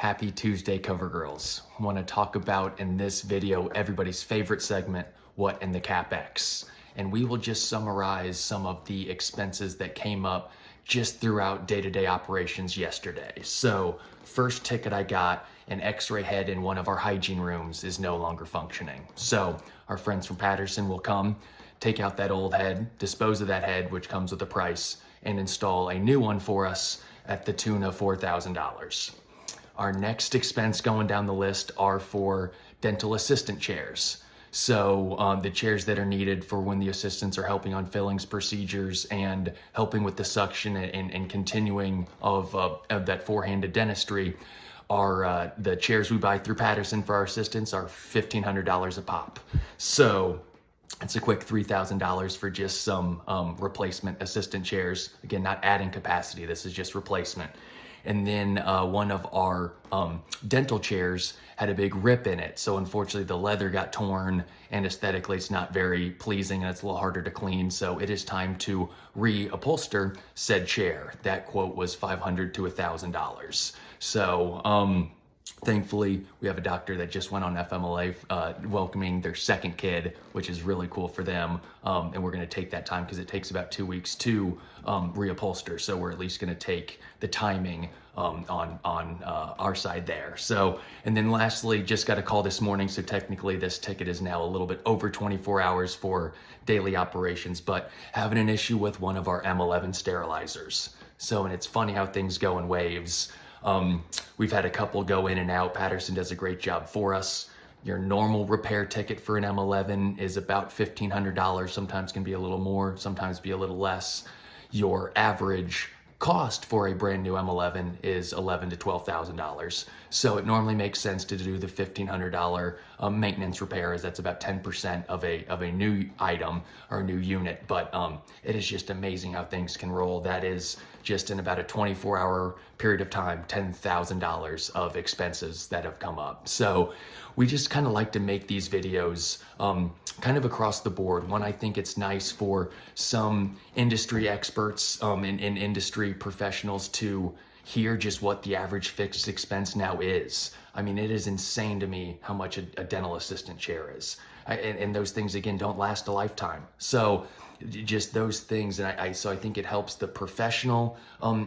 Happy Tuesday, cover girls. I want to talk about in this video everybody's favorite segment, what in the CapEx. And we will just summarize some of the expenses that came up just throughout day-to-day operations yesterday. So first ticket I got, an x-ray head in one of our hygiene rooms is no longer functioning. So our friends from Patterson will come, take out that old head, dispose of that head, which comes with a price, and install a new one for us at the tune of $4,000. Our next expense going down the list are for dental assistant chairs. So the chairs that are needed for when the assistants are helping on fillings procedures and helping with the suction and continuing of that four-handed dentistry are the chairs we buy through Patterson for our assistants are $1,500 a pop. So it's a quick $3,000 for just some replacement assistant chairs. Again, not adding capacity, this is just replacement. And then one of our dental chairs had a big rip in it. So unfortunately the leather got torn and aesthetically it's not very pleasing and it's a little harder to clean. So it is time to reupholster said chair. That quote was $500 to $1,000. So thankfully, we have a doctor that just went on FMLA welcoming their second kid, which is really cool for them. And we're going to take that time because it takes about 2 weeks to reupholster. So we're at least going to take the timing on our side there. So, and then lastly, just got a call this morning. So technically this ticket is now a little bit over 24 hours for daily operations, but having an issue with one of our M11 sterilizers. So, and it's funny how things go in waves. We've had a couple go in and out. Patterson does a great job for us. Your normal repair ticket for an M11 is about $1,500. Sometimes can be a little more, sometimes be a little less. Your average cost for a brand new M11 is $11,000 to $12,000. So it normally makes sense to do the $1,500 maintenance repair, as that's about 10% of a new item or a new unit. But it is just amazing how things can roll. That is just in about a 24-hour period of time, $10,000 of expenses that have come up. So we just kind of like to make these videos kind of across the board. One, I think it's nice for some industry experts and industry professionals to hear just what the average fixed expense now is. I mean, it is insane to me how much a dental assistant chair is. And those things, again, don't last a lifetime. So just those things, and so I think it helps the professional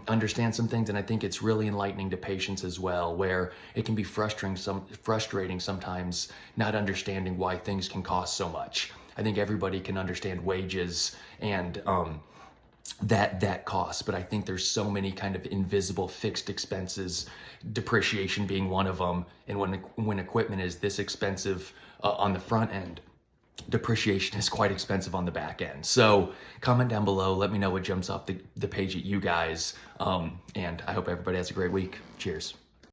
understand some things, and I think it's really enlightening to patients as well, where it can be frustrating sometimes not understanding why things can cost so much. I think everybody can understand wages and that cost, but I think there's so many kind of invisible fixed expenses, depreciation being one of them. And when equipment is this expensive on the front end, depreciation is quite expensive on the back end. So comment down below, let me know what jumps off the page at you guys. And I hope everybody has a great week. Cheers.